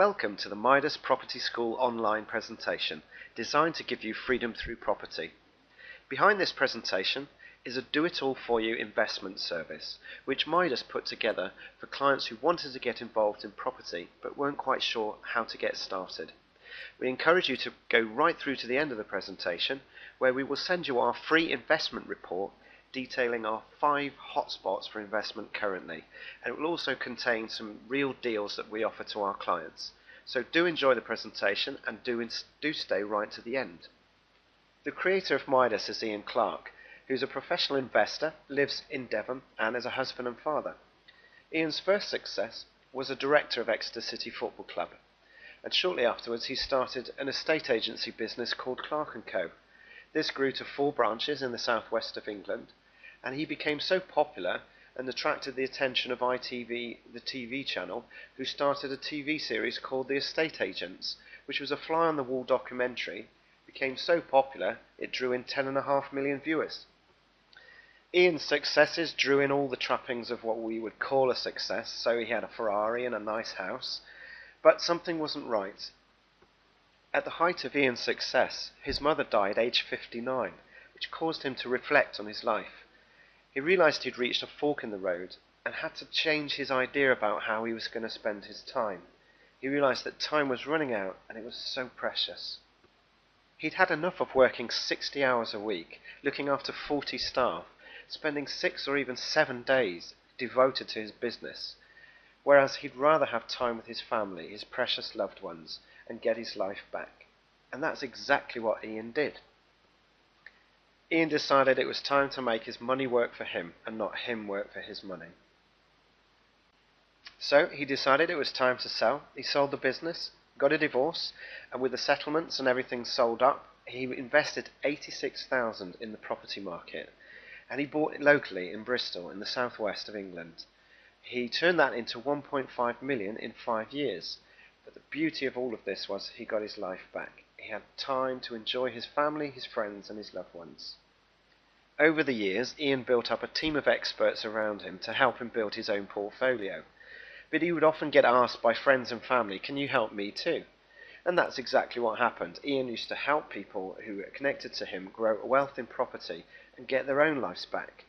Welcome to the Midas Property School online presentation, designed to give you freedom through property. Behind this presentation is a do-it-all-for-you investment service, which Midas put together for clients who wanted to get involved in property but weren't quite sure how to get started. We encourage you to go right through to the end of the presentation, where we will send you our free investment report detailing our 5 hotspots for investment currently, and it will also contain some real deals that we offer to our clients. So do enjoy the presentation and do stay right to the end. The creator of Midas is Ian Clark, who's a professional investor, lives in Devon, and is a husband and father. Ian's first success was a director of Exeter City Football Club, and shortly afterwards he started an estate agency business called Clark & Co. This grew to 4 branches in the southwest of England, and he became so popular and attracted the attention of ITV, the TV channel, who started a TV series called The Estate Agents, which was a fly-on-the-wall documentary. It became so popular it drew in 10.5 million viewers. Ian's successes drew in all the trappings of what we would call a success, so he had a Ferrari and a nice house, but something wasn't right. At the height of Ian's success, his mother died aged 59, which caused him to reflect on his life. He realised he'd reached a fork in the road and had to change his idea about how he was going to spend his time. He realised that time was running out and it was so precious. He'd had enough of working 60 hours a week, looking after 40 staff, spending 6 or even 7 days devoted to his business, whereas he'd rather have time with his family, his precious loved ones, and get his life back. And that's exactly what Ian did. Ian decided it was time to make his money work for him and not him work for his money. So he decided it was time to sell. He sold the business, got a divorce, and with the settlements and everything sold up, he invested $86,000 in the property market, and he bought it locally in Bristol in the southwest of England. He turned that into $1.5 million in 5 years. But the beauty of all of this was he got his life back. He had time to enjoy his family, his friends, and his loved ones. Over the years, Ian built up a team of experts around him to help him build his own portfolio. But he would often get asked by friends and family, "Can you help me too?" And that's exactly what happened. Ian used to help people who were connected to him grow a wealth in property and get their own lives back.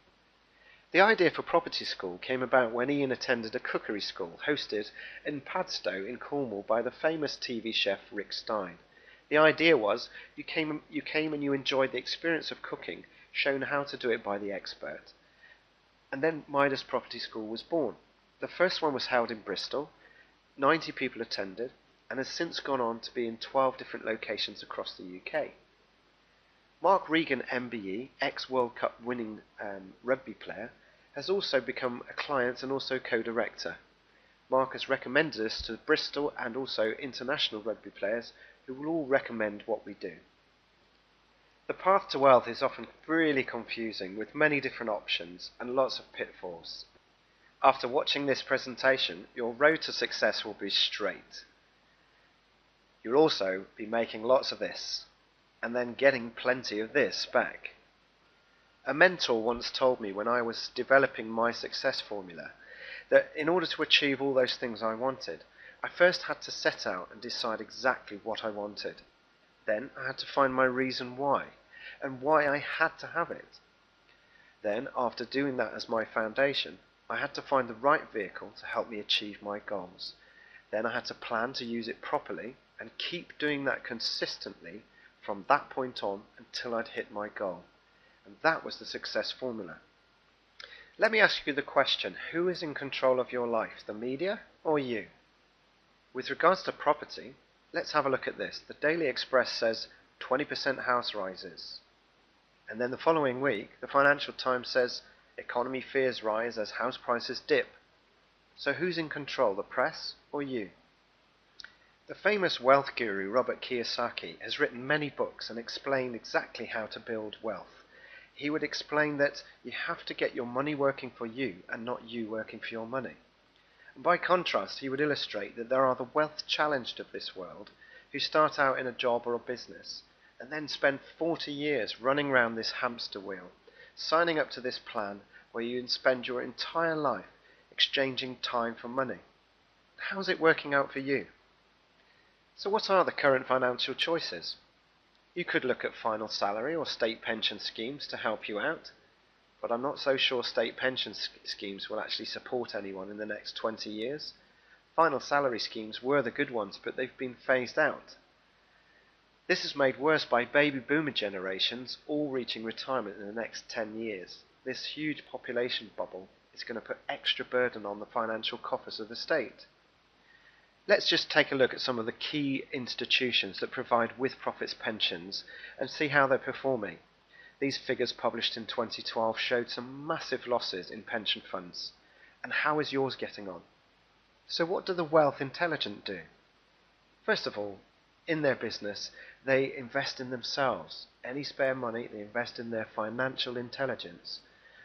The idea for Property School came about when Ian attended a cookery school hosted in Padstow in Cornwall by the famous TV chef Rick Stein. The idea was you came and you enjoyed the experience of cooking, shown how to do it by the expert. And then Midas Property School was born. The first one was held in Bristol, 90 people attended, and has since gone on to be in 12 different locations across the UK. Mark Regan MBE, ex-World Cup winning rugby player, has also become a client and also co-director. Mark has recommended us to Bristol and also international rugby players who will all recommend what we do. The path to wealth is often really confusing with many different options and lots of pitfalls. After watching this presentation, your road to success will be straight. You'll also be making lots of this and then getting plenty of this back. A mentor once told me when I was developing my success formula that in order to achieve all those things I wanted, I first had to set out and decide exactly what I wanted. Then I had to find my reason why, and why I had to have it. Then, after doing that as my foundation, I had to find the right vehicle to help me achieve my goals. Then I had to plan to use it properly and keep doing that consistently from that point on until I'd hit my goal. And that was the success formula. Let me ask you the question, who is in control of your life, the media or you? With regards to property, let's have a look at this. The Daily Express says 20% house rises. And then the following week, the Financial Times says economy fears rise as house prices dip. So who's in control, the press or you? The famous wealth guru Robert Kiyosaki has written many books and explained exactly how to build wealth. He would explain that you have to get your money working for you and not you working for your money. And by contrast, he would illustrate that there are the wealth challenged of this world who start out in a job or a business and then spend 40 years running around this hamster wheel, signing up to this plan where you spend your entire life exchanging time for money. How's it working out for you? So what are the current financial choices? You could look at final salary or state pension schemes to help you out, but I'm not so sure state pension schemes will actually support anyone in the next 20 years. Final salary schemes were the good ones, but they've been phased out. This is made worse by baby boomer generations all reaching retirement in the next 10 years. This huge population bubble is going to put extra burden on the financial coffers of the state. Let's just take a look at some of the key institutions that provide with-profits pensions and see how they're performing. These figures published in 2012 showed some massive losses in pension funds. And how is yours getting on? So what do the wealth intelligent do? First of all, in their business, they invest in themselves. Any spare money, they invest in their financial intelligence.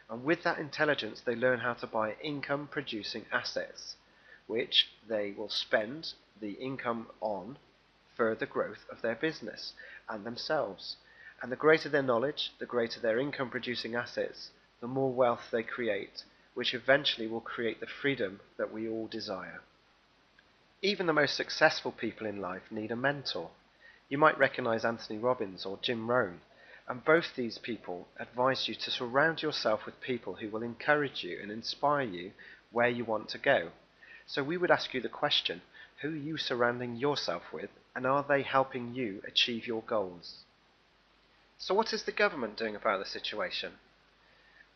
And with that intelligence, they learn how to buy income-producing assets, which they will spend the income on for the growth of their business and themselves. And the greater their knowledge, the greater their income-producing assets, the more wealth they create, which eventually will create the freedom that we all desire. Even the most successful people in life need a mentor. You might recognize Anthony Robbins or Jim Rohn, and both these people advise you to surround yourself with people who will encourage you and inspire you where you want to go. So we would ask you the question, who are you surrounding yourself with, and are they helping you achieve your goals? So what is the government doing about the situation?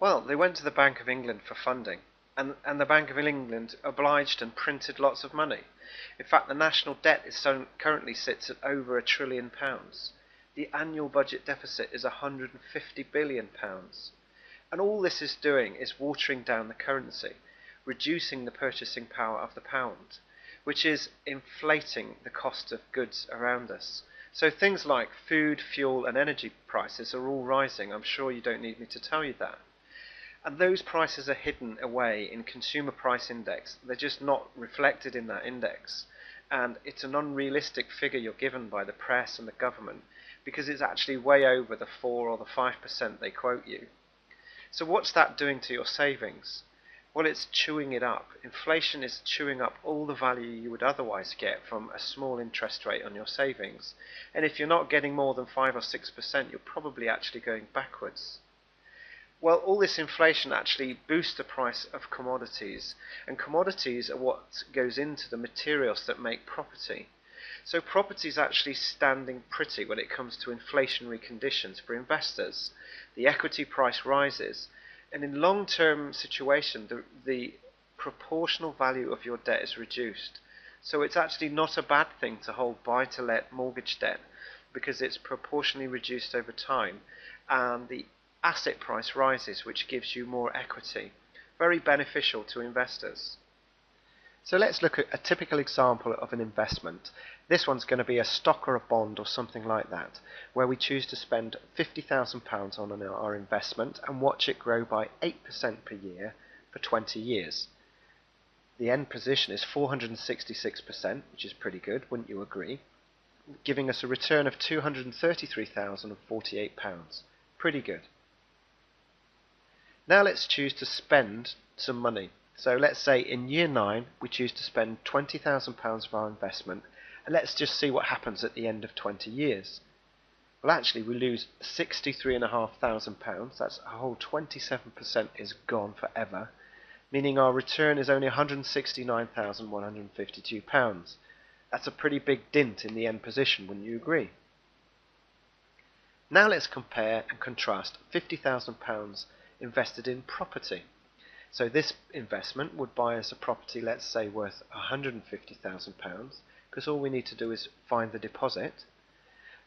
Well, they went to the Bank of England for funding, and the Bank of England obliged and printed lots of money. In fact, the national debt currently sits at over £1 trillion. The annual budget deficit is £150 billion. And all this is doing is watering down the currency, reducing the purchasing power of the pound, which is inflating the cost of goods around us. So things like food, fuel and energy prices are all rising. I'm sure you don't need me to tell you that. And those prices are hidden away in consumer price index. They're just not reflected in that index. And it's an unrealistic figure you're given by the press and the government because it's actually way over the 4 or the 5% they quote you. So what's that doing to your savings? Well, it's chewing it up. Inflation is chewing up all the value you would otherwise get from a small interest rate on your savings. And if you're not getting more than 5 or 6%, you're probably actually going backwards. Well, all this inflation actually boosts the price of commodities, and commodities are what goes into the materials that make property. So property is actually standing pretty when it comes to inflationary conditions for investors. The equity price rises, and in long-term situation, the proportional value of your debt is reduced. So it's actually not a bad thing to hold buy-to-let mortgage debt because it's proportionally reduced over time, and the asset price rises, which gives you more equity. Very beneficial to investors. So let's look at a typical example of an investment. This one's going to be a stock or a bond or something like that, where we choose to spend £50,000 on our investment and watch it grow by 8% per year for 20 years. The end position is 466%, which is pretty good, wouldn't you agree? Giving us a return of £233,048. Pretty good. Now let's choose to spend some money. So let's say in year 9 we choose to spend £20,000 of our investment, and let's just see what happens at the end of 20 years. Well, actually we lose £63,500, that's a whole 27% is gone forever, meaning our return is only £169,152. That's a pretty big dint in the end position, wouldn't you agree? Now let's compare and contrast £50,000 invested in property. So this investment would buy us a property, let's say, worth £150,000, because all we need to do is find the deposit.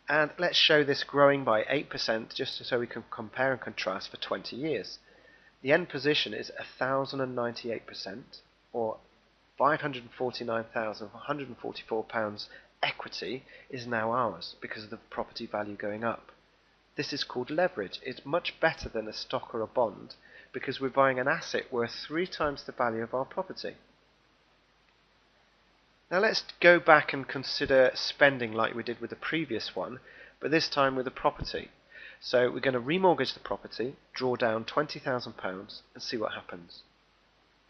And let's show this growing by 8% just so we can compare and contrast for 20 years. The end position is 1,098%, or £549,144 equity is now ours because of the property value going up. This is called leverage. It's much better than a stock or a bond because we're buying an asset worth 3 times the value of our property. Now let's go back and consider spending like we did with the previous one, but this time with a property. So we're going to remortgage the property, draw down £20,000 and see what happens.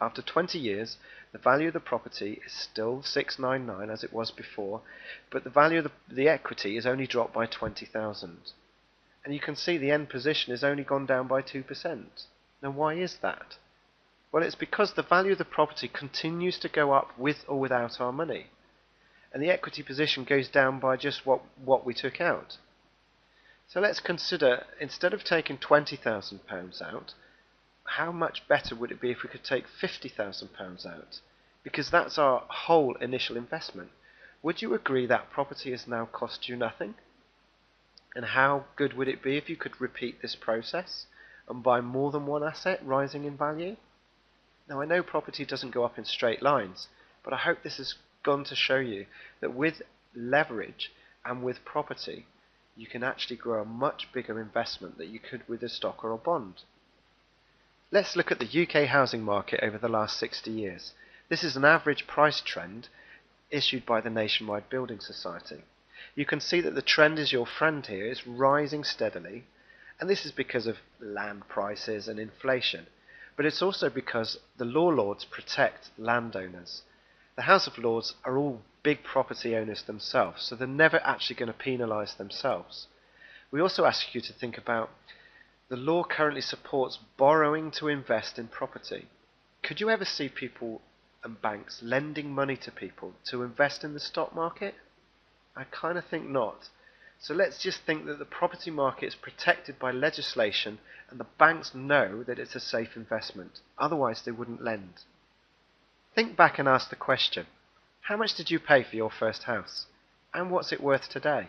After 20 years, the value of the property is still 699 as it was before, but the value of the equity is only dropped by 20,000. And you can see the end position has only gone down by 2%. Now why is that? Well, it's because the value of the property continues to go up with or without our money. And the equity position goes down by just what we took out. So let's consider, instead of taking £20,000 out, how much better would it be if we could take £50,000 out? Because that's our whole initial investment. Would you agree that property has now cost you nothing? And how good would it be if you could repeat this process and buy more than one asset rising in value? Now, I know property doesn't go up in straight lines, but I hope this has gone to show you that with leverage and with property, you can actually grow a much bigger investment than you could with a stock or a bond. Let's look at the UK housing market over the last 60 years. This is an average price trend issued by the Nationwide Building Society. You can see that the trend is your friend here, is rising steadily, and this is because of land prices and inflation. But it's also because the law lords protect landowners. The House of Lords are all big property owners themselves, so they're never actually going to penalise themselves. We also ask you to think about the law currently supports borrowing to invest in property. Could you ever see people and banks lending money to people to invest in the stock market? I kind of think not. So let's just think that the property market is protected by legislation and the banks know that it's a safe investment. Otherwise they wouldn't lend. Think back and ask the question, how much did you pay for your first house? And what's it worth today?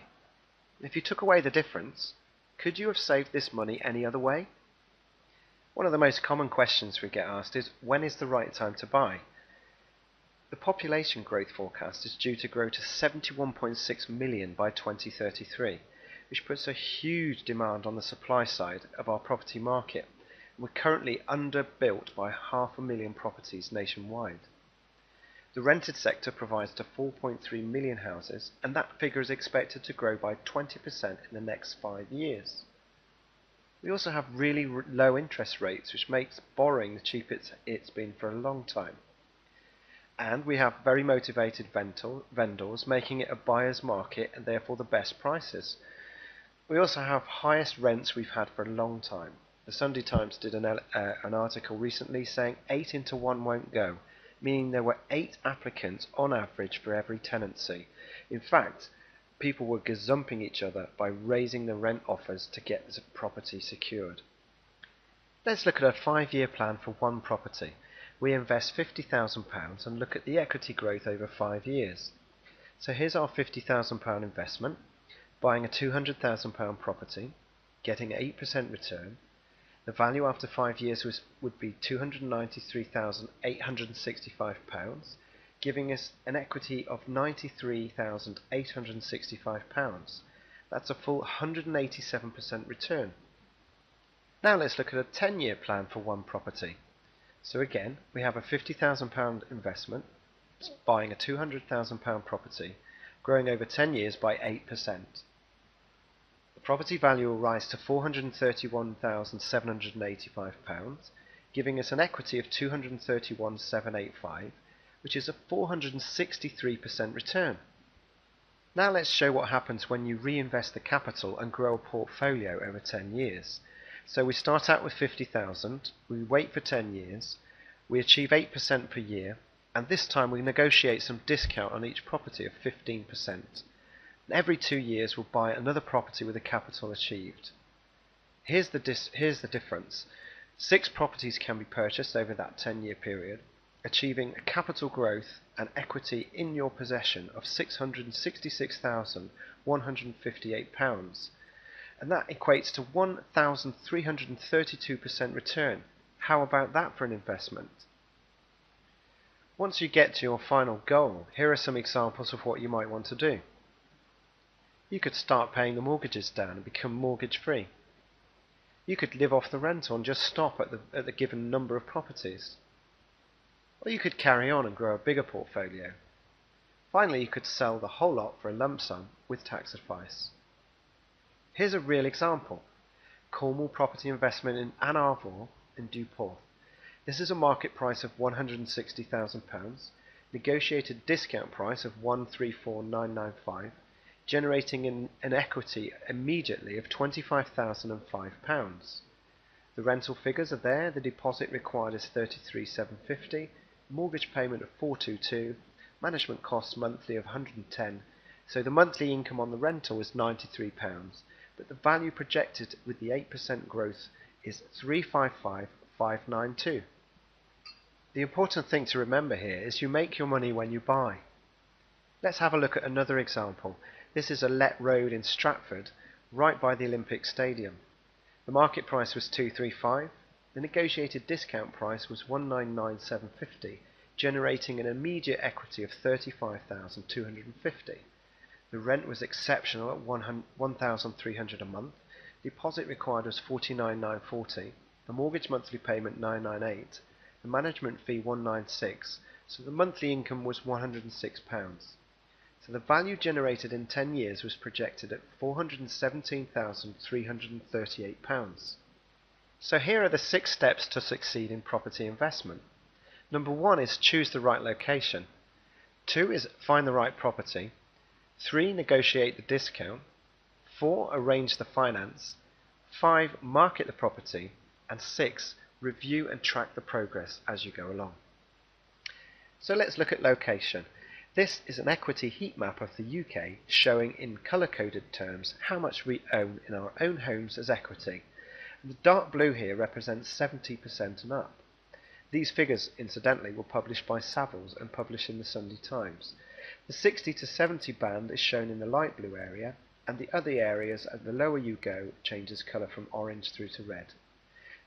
If you took away the difference, could you have saved this money any other way? One of the most common questions we get asked is, when is the right time to buy? The population growth forecast is due to grow to 71.6 million by 2033, which puts a huge demand on the supply side of our property market. We're currently underbuilt by 500,000 properties nationwide. The rented sector provides to 4.3 million houses, and that figure is expected to grow by 20% in the next 5 years. We also have really low interest rates, which makes borrowing the cheapest it's been for a long time. And we have very motivated vendors, making it a buyer's market and therefore the best prices. We also have highest rents we've had for a long time. The Sunday Times did an article recently saying 8 into 1 won't go, meaning there were 8 applicants on average for every tenancy. In fact, people were gazumping each other by raising the rent offers to get the property secured. Let's look at a 5-year plan for one property. We invest £50,000 and look at the equity growth over 5 years. So here's our £50,000 investment, buying a £200,000 property, getting 8% return. The value after 5 years would be £293,865, giving us an equity of £93,865. That's a full 187% return. Now let's look at a 10-year plan for one property. So again, we have a £50,000 investment, buying a £200,000 property, growing over 10 years by 8%. The property value will rise to £431,785, giving us an equity of £231,785, which is a 463% return. Now let's show what happens when you reinvest the capital and grow a portfolio over 10 years. So we start out with 50,000, we wait for 10 years, we achieve 8% per year, and this time we negotiate some discount on each property of 15%. And every 2 years we'll buy another property with the capital achieved. Here's the difference. 6 properties can be purchased over that 10-year period, achieving a capital growth and equity in your possession of £666,158. And that equates to 1,332% return. How about that for an investment? Once you get to your final goal, here are some examples of what you might want to do. You could start paying the mortgages down and become mortgage free. You could live off the rental and just stop at the given number of properties. Or you could carry on and grow a bigger portfolio. Finally, you could sell the whole lot for a lump sum with tax advice. Here's a real example. Cornwall Property Investment in Ann Arbor in Dewporth. This is a market price of £160,000, negotiated discount price of £134,995, generating an equity immediately of £25,005. The rental figures are there. The deposit required is £33,750, mortgage payment of £422, management costs monthly of £110. So the monthly income on the rental is £93, but the value projected with the 8% growth is £355,592. The important thing to remember here is you make your money when you buy. Let's have a look at another example. This is a let road in Stratford, right by the Olympic Stadium. The market price was £235. The negotiated discount price was £199,750, generating an immediate equity of £35,250. The rent was exceptional at £1,300 a month. Deposit required was £49,940. The mortgage monthly payment £998. The management fee £196. So the monthly income was £106. So the value generated in 10 years was projected at £417,338. So here are the 6 steps to succeed in property investment. Number 1 is choose the right location. 2 is find the right property. 3, negotiate the discount. 4, arrange the finance. 5, market the property. And 6, review and track the progress as you go along. So let's look at location. This is an equity heat map of the UK showing in colour-coded terms how much we own in our own homes as equity. The dark blue here represents 70% and up. These figures, incidentally, were published by Savills and published in the Sunday Times. The 60 to 70 band is shown in the light blue area, and the other areas, as the lower you go, changes colour from orange through to red.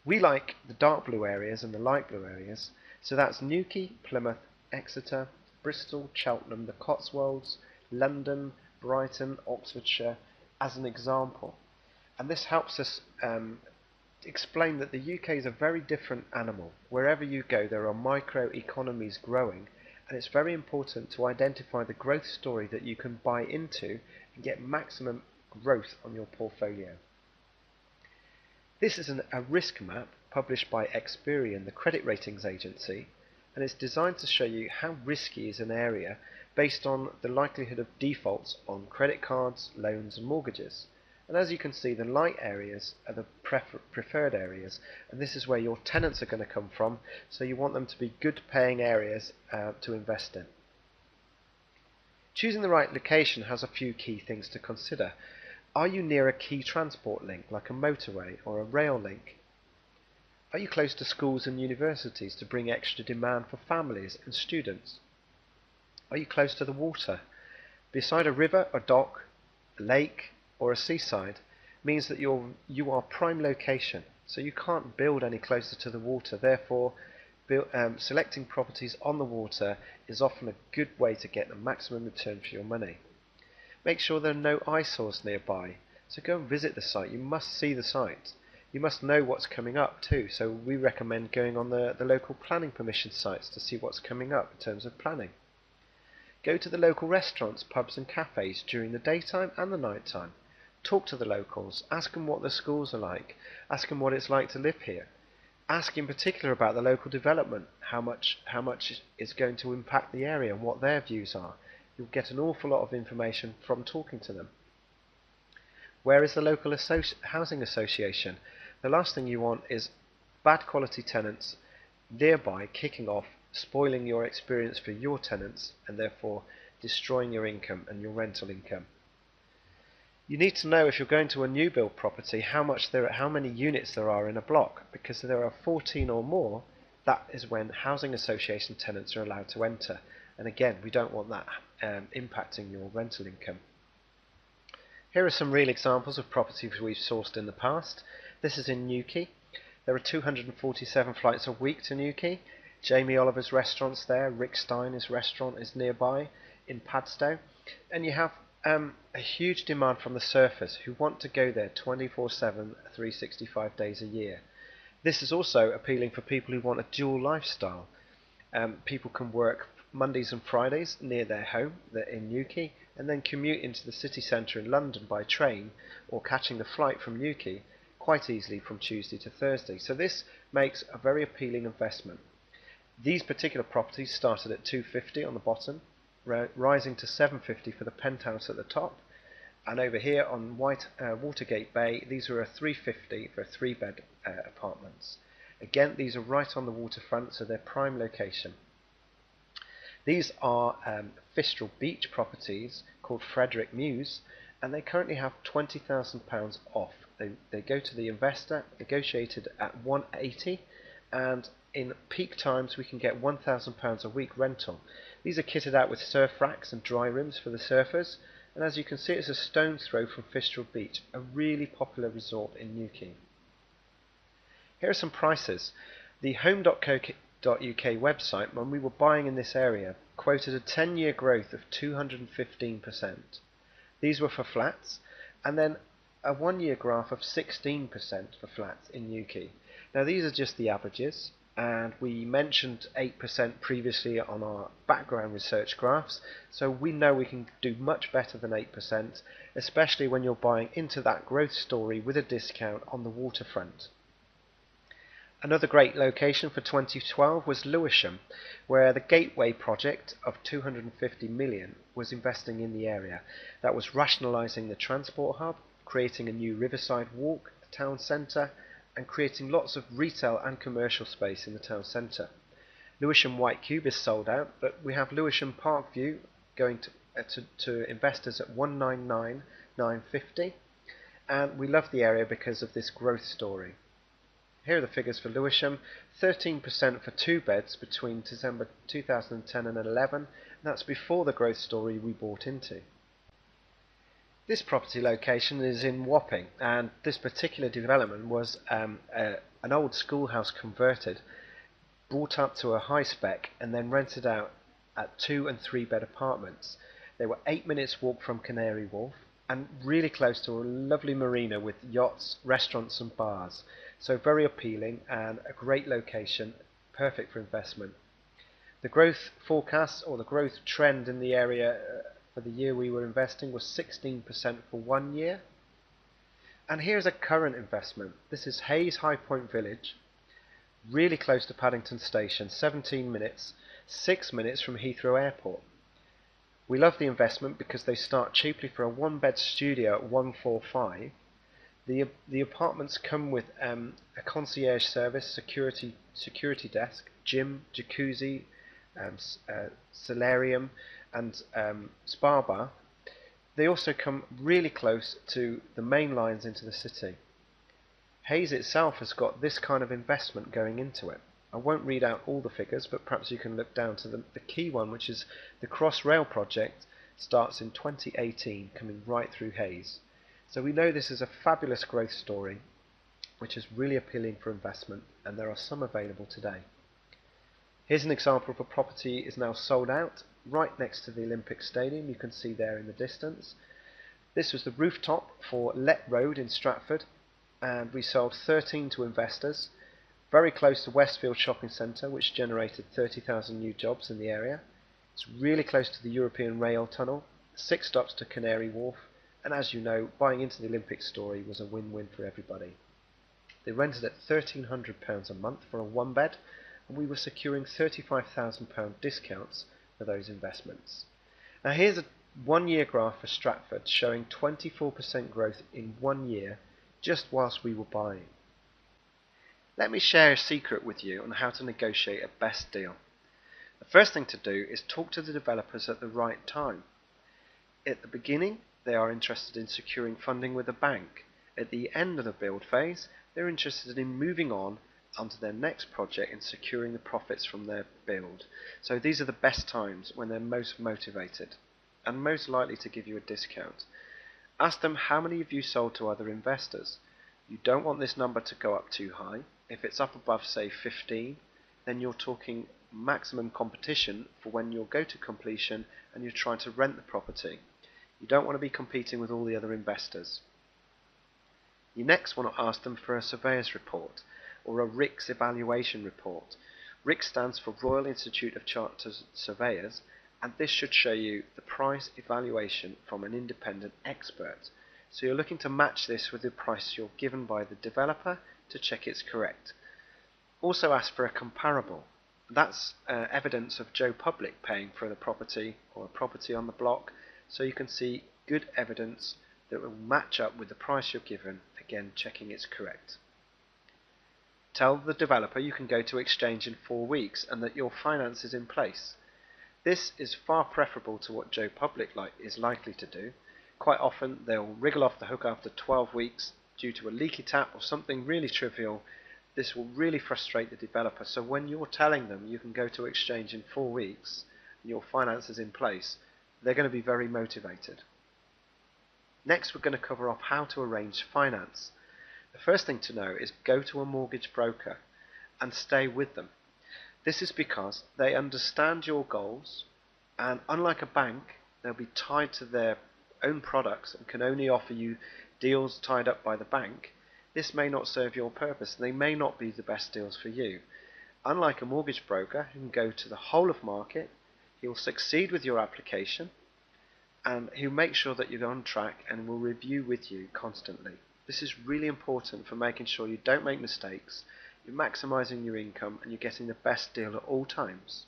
We like the dark blue areas and the light blue areas, so that's Newquay, Plymouth, Exeter, Bristol, Cheltenham, the Cotswolds, London, Brighton, Oxfordshire, as an example. And this helps us explain that the UK is a very different animal. Wherever you go, there are micro-economies growing, and it's very important to identify the growth story that you can buy into and get maximum growth on your portfolio. This is a risk map published by Experian, the credit ratings agency, and it's designed to show you how risky is an area based on the likelihood of defaults on credit cards, loans and mortgages. And as you can see, the light areas are the preferred areas, and this is where your tenants are going to come from, so you want them to be good paying areas to invest in. Choosing the right location has a few key things to consider. Are you near a key transport link like a motorway or a rail link? Are you close to schools and universities to bring extra demand for families and students? Are you close to the water? Beside a river, a dock, a lake or a seaside means that you are prime location, so you can't build any closer to the water. Therefore, selecting properties on the water is often a good way to get the maximum return for your money. Make sure there are no eyesores nearby, so go and visit the site. You must see the site. You must know what's coming up too, so we recommend going on the local planning permission sites to see what's coming up in terms of planning. Go to the local restaurants, pubs and cafes during the daytime and the night time. Talk to the locals, ask them what the schools are like, ask them what it's like to live here. Ask in particular about the local development, how much is going to impact the area and what their views are. You'll get an awful lot of information from talking to them. Where is the local housing association? The last thing you want is bad quality tenants thereby kicking off, spoiling your experience for your tenants and therefore destroying your income and your rental income. You need to know if you're going to a new build property how many units there are in a block, because if there are 14 or more, that is when housing association tenants are allowed to enter, and again we don't want that impacting your rental income. Here are some real examples of properties we've sourced in the past. This is in Newquay. There are 247 flights a week to Newquay. Jamie Oliver's restaurant's there, Rick Steiner's restaurant is nearby in Padstow, and you have a huge demand from the surfers who want to go there 24/7, 365 days a year. This is also appealing for people who want a dual lifestyle. People can work Mondays and Fridays near their home, they're in Newquay, and then commute into the city centre in London by train or catching the flight from Newquay, quite easily from Tuesday to Thursday. So this makes a very appealing investment. These particular properties started at $250 on the bottom, rising to $750 for the penthouse at the top. And over here on Watergate Bay, these are a $350 for a 3-bed apartments. Again, these are right on the waterfront, so they're prime location. These are Fistral Beach properties called Frederick Mews, and they currently have £20,000 off. They go to the investor, negotiated at $180, and in peak times we can get £1,000 a week rental. These are kitted out with surf racks and dry rooms for the surfers, and as you can see, it's a stone's throw from Fistral Beach, a really popular resort in Newquay. Here are some prices. The home.co.uk website, when we were buying in this area, quoted a 10-year growth of 215%. These were for flats, and then a 1-year graph of 16% for flats in Newquay. Now these are just the averages, and we mentioned 8% previously on our background research graphs, so we know we can do much better than 8%, especially when you're buying into that growth story with a discount on the waterfront. Another great location for 2012 was Lewisham, where the Gateway project of $250 million was investing in the area. That was rationalising the transport hub, creating a new riverside walk, the town centre, and creating lots of retail and commercial space in the town centre. Lewisham White Cube is sold out, but we have Lewisham Parkview going to investors at $199,950, and we love the area because of this growth story. Here are the figures for Lewisham: 13% for 2 beds between December 2010 and 11, and that's before the growth story we bought into. This property location is in Wapping, and this particular development was an old schoolhouse converted, brought up to a high spec, and then rented out at 2 and 3 bed apartments. They were 8 minutes walk from Canary Wharf, and really close to a lovely marina with yachts, restaurants and bars. So very appealing and a great location, perfect for investment. The growth forecast, or the growth trend in the area for the year we were investing, was 16% for 1 year. And here's a current investment. This is Hayes High Point Village, really close to Paddington Station, 17 minutes, 6 minutes from Heathrow Airport. We love the investment because they start cheaply for a 1-bed studio at $145. The apartments come with a concierge service, security desk, gym, jacuzzi, solarium, and spa bar. They also come really close to the main lines into the city. Hayes itself has got this kind of investment going into it. I won't read out all the figures, but perhaps you can look down to the key one, which is the Crossrail project. Starts in 2018, coming right through Hayes. So we know this is a fabulous growth story, which is really appealing for investment, and there are some available today. Here's an example of a property is now sold out, right next to the Olympic Stadium. You can see there in the distance. This was the rooftop for Let Road in Stratford, and we sold 13 to investors, very close to Westfield Shopping Centre, which generated 30,000 new jobs in the area. It's really close to the European Rail Tunnel, 6 stops to Canary Wharf, and as you know, buying into the Olympic story was a win-win for everybody. They rented at £1,300 a month for a 1-bed, and we were securing £35,000 discounts for those investments. Now here's a 1-year graph for Stratford showing 24% growth in 1 year just whilst we were buying. Let me share a secret with you on how to negotiate a best deal. The first thing to do is talk to the developers at the right time. At the beginning, they are interested in securing funding with a bank. At the end of the build phase, they're interested in moving on onto their next project and securing the profits from their build. So these are the best times when they're most motivated and most likely to give you a discount. Ask them how many of you sold to other investors. You don't want this number to go up too high. If it's up above, say, 15, then you're talking maximum competition for when you'll go to completion and you're trying to rent the property. You don't want to be competing with all the other investors. You next want to ask them for a surveyor's report or a RICS evaluation report. RICS stands for Royal Institute of Chartered Surveyors, and this should show you the price evaluation from an independent expert. So you're looking to match this with the price you're given by the developer to check it's correct. Also ask for a comparable. That's evidence of Joe Public paying for the property or a property on the block, so you can see good evidence that will match up with the price you're given, again checking it's correct. Tell the developer you can go to exchange in 4 weeks and that your finance is in place. This is far preferable to what Joe Public is likely to do. Quite often they'll wriggle off the hook after 12 weeks due to a leaky tap or something really trivial. This will really frustrate the developer, so when you're telling them you can go to exchange in 4 weeks and your finance is in place, they're going to be very motivated. Next, we're going to cover off how to arrange finance. The first thing to know is go to a mortgage broker and stay with them. This is because they understand your goals, and unlike a bank, they'll be tied to their own products and can only offer you deals tied up by the bank. This may not serve your purpose, and they may not be the best deals for you. Unlike a mortgage broker who can go to the whole of market, he will succeed with your application and he'll make sure that you're on track and will review with you constantly. This is really important for making sure you don't make mistakes, you're maximising your income and you're getting the best deal at all times.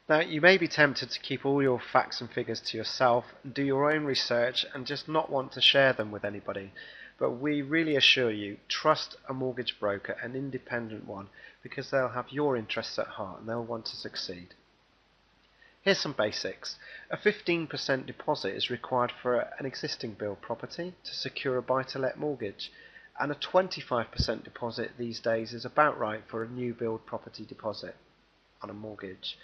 Now, you may be tempted to keep all your facts and figures to yourself and do your own research and just not want to share them with anybody. But we really assure you, trust a mortgage broker, an independent one, because they'll have your interests at heart and they'll want to succeed. Here's some basics. A 15% deposit is required for an existing build property to secure a buy-to-let mortgage, and a 25% deposit these days is about right for a new build property deposit on a mortgage.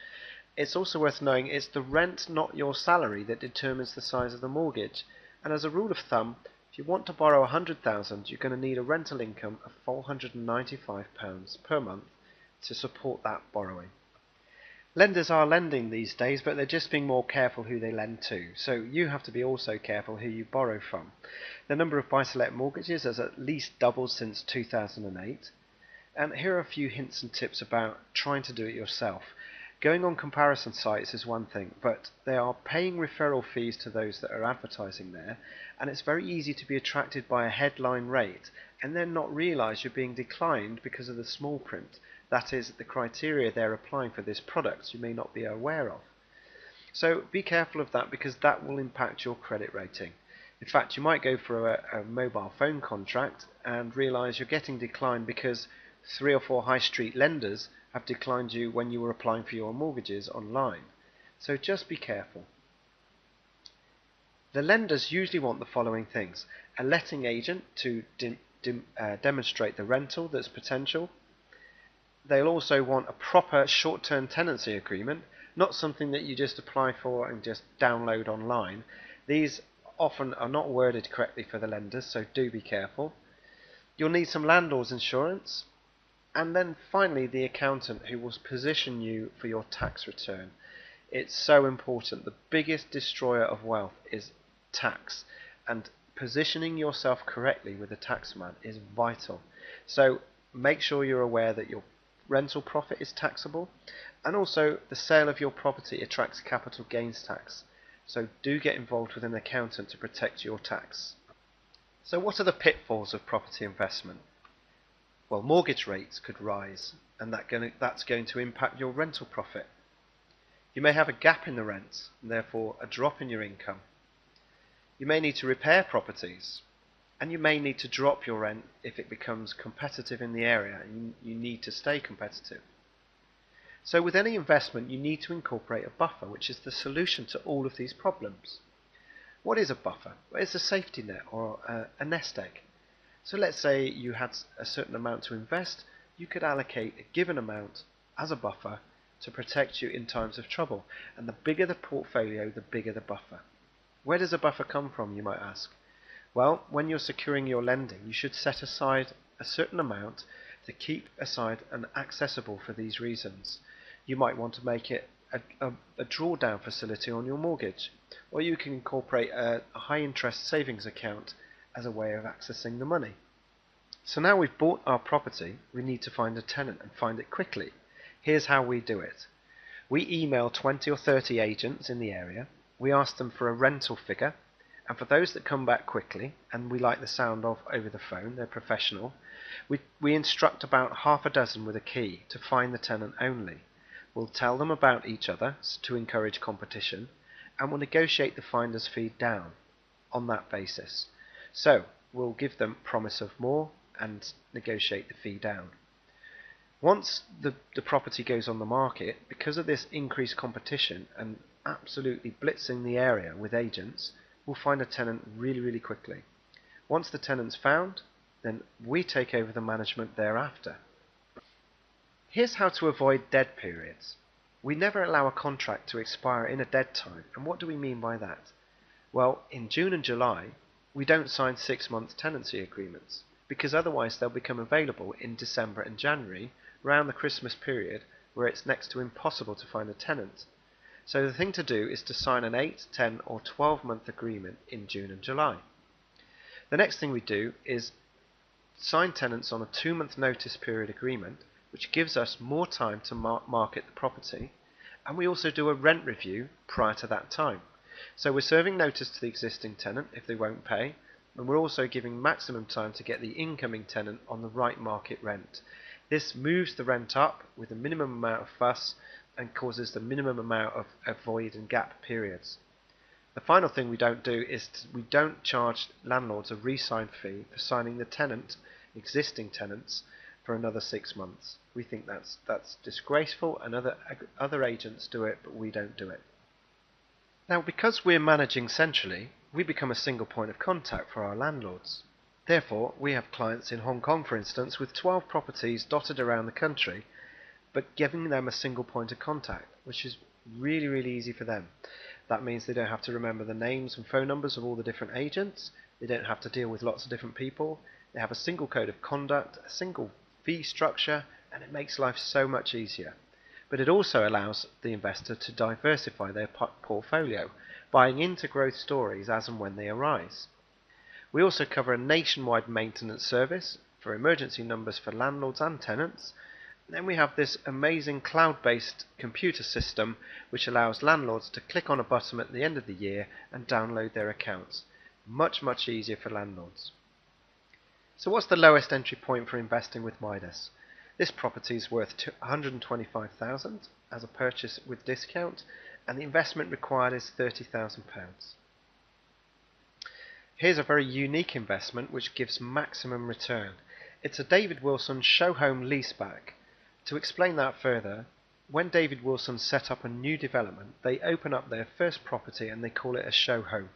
It's also worth knowing it's the rent, not your salary, that determines the size of the mortgage, and as a rule of thumb, if you want to borrow £100,000, you're going to need a rental income of £495 per month to support that borrowing. Lenders are lending these days, but they're just being more careful who they lend to, so you have to be also careful who you borrow from. The number of buy-to-let mortgages has at least doubled since 2008, and here are a few hints and tips about trying to do it yourself. Going on comparison sites is one thing, but they are paying referral fees to those that are advertising there, and it's very easy to be attracted by a headline rate and then not realise you're being declined because of the small print. That is, the criteria they're applying for this product you may not be aware of. So be careful of that, because that will impact your credit rating. In fact, you might go for a mobile phone contract and realise you're getting declined because 3 or 4 high street lenders have declined you when you were applying for your mortgages online. So just be careful. The lenders usually want the following things: a letting agent to demonstrate the rental that's potential. They'll also want a proper short-term tenancy agreement, not something that you just apply for and just download online. These often are not worded correctly for the lenders, so do be careful. You'll need some landlord's insurance, and then finally the accountant who will position you for your tax return. It's so important. The biggest destroyer of wealth is tax, and positioning yourself correctly with a taxman is vital. So make sure you're aware that your rental profit is taxable, and also the sale of your property attracts capital gains tax. So do get involved with an accountant to protect your tax. So what are the pitfalls of property investment? Well, mortgage rates could rise, and that's going to impact your rental profit. You may have a gap in the rents, and therefore a drop in your income. You may need to repair properties, and you may need to drop your rent if it becomes competitive in the area, and you need to stay competitive. So with any investment, you need to incorporate a buffer, which is the solution to all of these problems. What is a buffer? Well, it's a safety net, or a nest egg. So let's say you had a certain amount to invest, you could allocate a given amount as a buffer to protect you in times of trouble. And the bigger the portfolio, the bigger the buffer. Where does a buffer come from, you might ask? Well, when you're securing your lending, you should set aside a certain amount to keep aside and accessible for these reasons. You might want to make it a drawdown facility on your mortgage, or you can incorporate a high interest savings account as a way of accessing the money. So now we've bought our property, we need to find a tenant and find it quickly. Here's how we do it. We email 20 or 30 agents in the area, we ask them for a rental figure, And for those that come back quickly, and we like the sound of over the phone, they're professional, we instruct about half a dozen with a key to find the tenant only. We'll tell them about each other to encourage competition, and we'll negotiate the finder's fee down on that basis. So we'll give them promise of more and negotiate the fee down. Once the property goes on the market, because of this increased competition and absolutely blitzing the area with agents, we'll find a tenant really quickly. Once the tenant's found, then we take over the management thereafter. Here's how to avoid dead periods. We never allow a contract to expire in a dead time, and what do we mean by that? Well, in June and July, we don't sign 6-month tenancy agreements, because otherwise they'll become available in December and January, around the Christmas period, where it's next to impossible to find a tenant. So the thing to do is to sign an 8, 10 or 12-month agreement in June and July. The next thing we do is sign tenants on a 2-month notice period agreement, which gives us more time to market the property, and we also do a rent review prior to that time. So we're serving notice to the existing tenant if they won't pay, and we're also giving maximum time to get the incoming tenant on the right market rent. This moves the rent up with a minimum amount of fuss and causes the minimum amount of void and gap periods. The final thing we don't do is we don't charge landlords a re-sign fee for signing the existing tenants, for another 6 months. We think that's disgraceful, and other agents do it, but we don't do it. Now, because we're managing centrally, we become a single point of contact for our landlords. Therefore, we have clients in Hong Kong, for instance, with 12 properties dotted around the country, but giving them a single point of contact, which is really easy for them. That means they don't have to remember the names and phone numbers of all the different agents. They don't have to deal with lots of different people. They have a single code of conduct, a single fee structure, and it makes life so much easier. But it also allows the investor to diversify their portfolio, buying into growth stories as and when they arise. We also cover a nationwide maintenance service for emergency numbers for landlords and tenants. And then we have this amazing cloud-based computer system which allows landlords to click on a button at the end of the year and download their accounts. Much easier for landlords. So what's the lowest entry point for investing with Midas? This property is worth £125,000 as a purchase with discount, and the investment required is £30,000. Here's a very unique investment which gives maximum return. It's a David Wilson show home leaseback. To explain that further, when David Wilson set up a new development, they open up their first property and they call it a show home.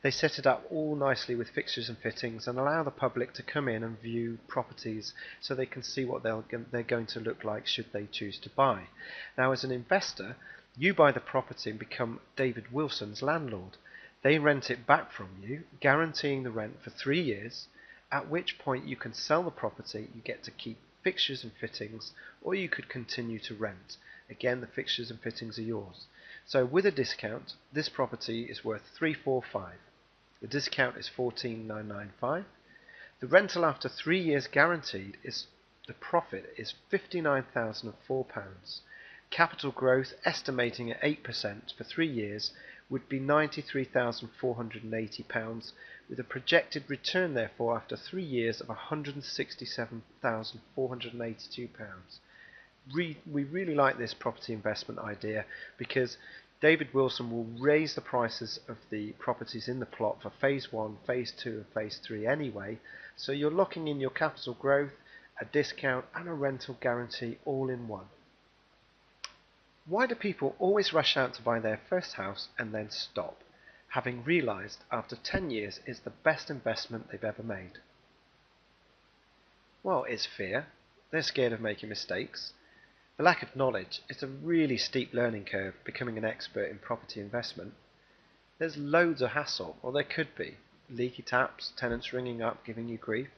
They set it up all nicely with fixtures and fittings and allow the public to come in and view properties so they can see what they're going to look like should they choose to buy. Now, as an investor, you buy the property and become David Wilson's landlord. They rent it back from you, guaranteeing the rent for 3 years, at which point you can sell the property, you get to keep fixtures and fittings, or you could continue to rent. Again, the fixtures and fittings are yours. So with a discount, this property is worth £345,000. The discount is £14,995. The rental after 3 years guaranteed is the profit is £59,004. Capital growth, estimating at 8% for 3 years, would be £93,480, with a projected return therefore after 3 years of £167,482. We really like this property investment idea because David Wilson will raise the prices of the properties in the plot for phase 1, phase 2 and phase 3 anyway, so you're locking in your capital growth, a discount and a rental guarantee all in one. Why do people always rush out to buy their first house and then stop, having realised after 10 years it's the best investment they've ever made? Well, it's fear. They're scared of making mistakes. The lack of knowledge is a really steep learning curve becoming an expert in property investment. There's loads of hassle, or there could be. Leaky taps, tenants ringing up, giving you grief.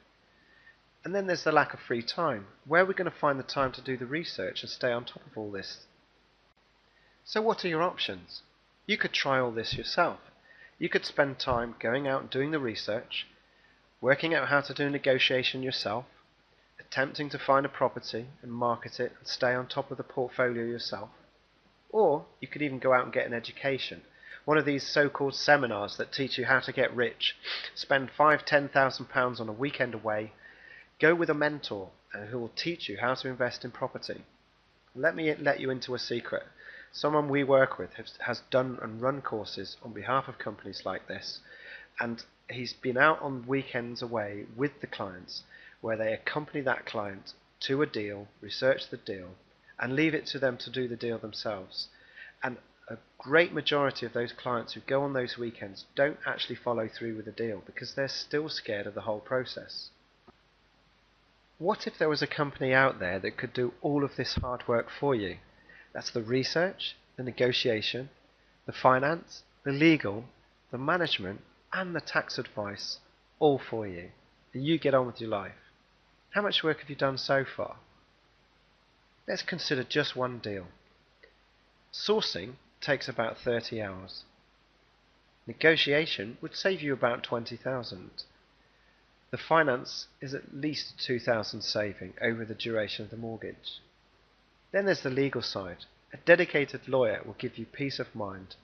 And then there's the lack of free time. Where are we going to find the time to do the research and stay on top of all this? So what are your options? You could try all this yourself. You could spend time going out and doing the research, working out how to do negotiation yourself, attempting to find a property and market it and stay on top of the portfolio yourself. Or you could even go out and get an education. one of these so-called seminars that teach you how to get rich, spend £5,000–10,000 on a weekend away, go with a mentor who will teach you how to invest in property. Let me let you into a secret. Someone we work with has done and run courses on behalf of companies like this, and he's been out on weekends away with the clients where they accompany that client to a deal, research the deal, and leave it to them to do the deal themselves. And a great majority of those clients who go on those weekends don't actually follow through with the deal because they're still scared of the whole process. What if there was a company out there that could do all of this hard work for you? That's the research, the negotiation, the finance, the legal, the management, and the tax advice, all for you. And you get on with your life. How much work have you done so far? Let's consider just one deal. Sourcing takes about 30 hours. Negotiation would save you about 20,000. The finance is at least 2,000 saving over the duration of the mortgage. Then there's the legal side. A dedicated lawyer will give you peace of mind,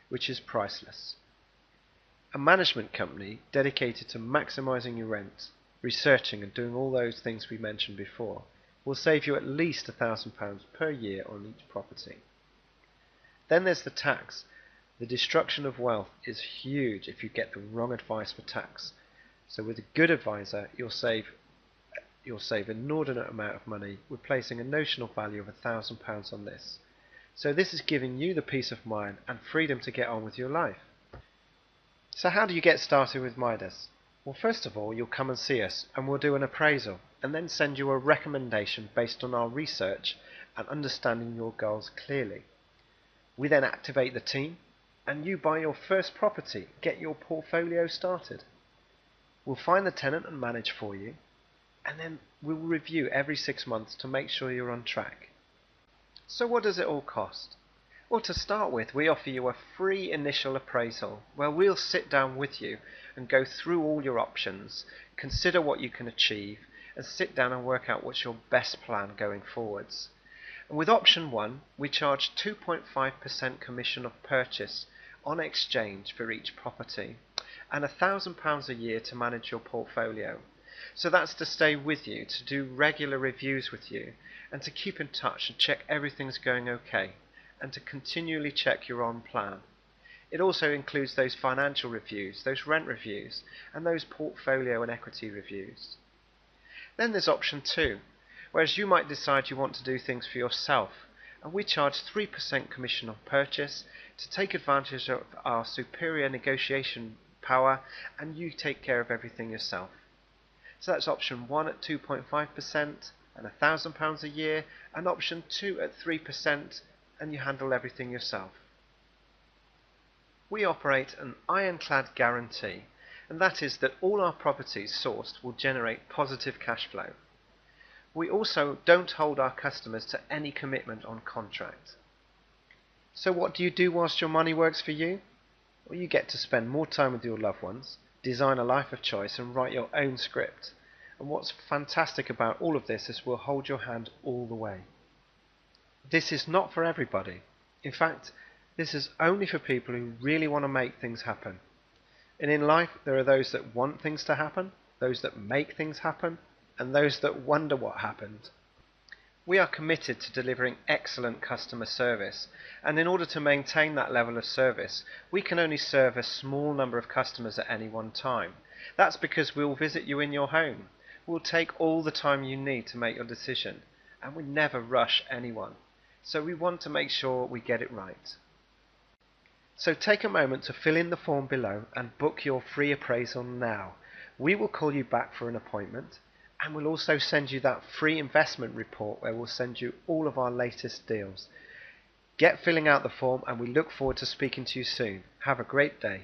which is priceless. A management company dedicated to maximizing your rent, researching and doing all those things we mentioned before, will save you at least £1,000 per year on each property. Then there's the tax. The destruction of wealth is huge if you get the wrong advice for tax. So with a good advisor, you'll save an inordinate amount of money with placing a notional value of £1,000 on this. So this is giving you the peace of mind and freedom to get on with your life. So how do you get started with Midas? Well, first of all, you'll come and see us and we'll do an appraisal and then send you a recommendation based on our research and understanding your goals clearly. We then activate the team and you buy your first property, get your portfolio started. We'll find the tenant and manage for you, and then we'll review every 6 months to make sure you're on track. So what does it all cost? Well, to start with, we offer you a free initial appraisal where we'll sit down with you and go through all your options, consider what you can achieve, and sit down and work out what's your best plan going forwards. And with option 1, we charge 2.5% commission of purchase on exchange for each property, and £1,000 a year to manage your portfolio. So that's to stay with you, to do regular reviews with you, and to keep in touch and check everything's going okay, and to continually check you're on plan. It also includes those financial reviews, those rent reviews, and those portfolio and equity reviews. Then there's option 2, whereas you might decide you want to do things for yourself, and we charge 3% commission on purchase to take advantage of our superior negotiation power, and you take care of everything yourself. So that's option 1 at 2.5% and £1,000 a year, and option 2 at 3%, and you handle everything yourself. We operate an ironclad guarantee, and that is that all our properties sourced will generate positive cash flow. We also don't hold our customers to any commitment on contract. So what do you do whilst your money works for you? Well, you get to spend more time with your loved ones, design a life of choice, and write your own script. And what's fantastic about all of this is we'll hold your hand all the way. This is not for everybody. In fact, this is only for people who really want to make things happen. And in life, there are those that want things to happen, those that make things happen, and those that wonder what happened. We are committed to delivering excellent customer service, and in order to maintain that level of service, we can only serve a small number of customers at any one time. That's because we'll visit you in your home. We'll take all the time you need to make your decision, and we never rush anyone. So we want to make sure we get it right. So take a moment to fill in the form below and book your free appraisal now. We will call you back for an appointment, and we'll also send you that free investment report where we'll send you all of our latest deals. Get filling out the form, and we look forward to speaking to you soon. Have a great day.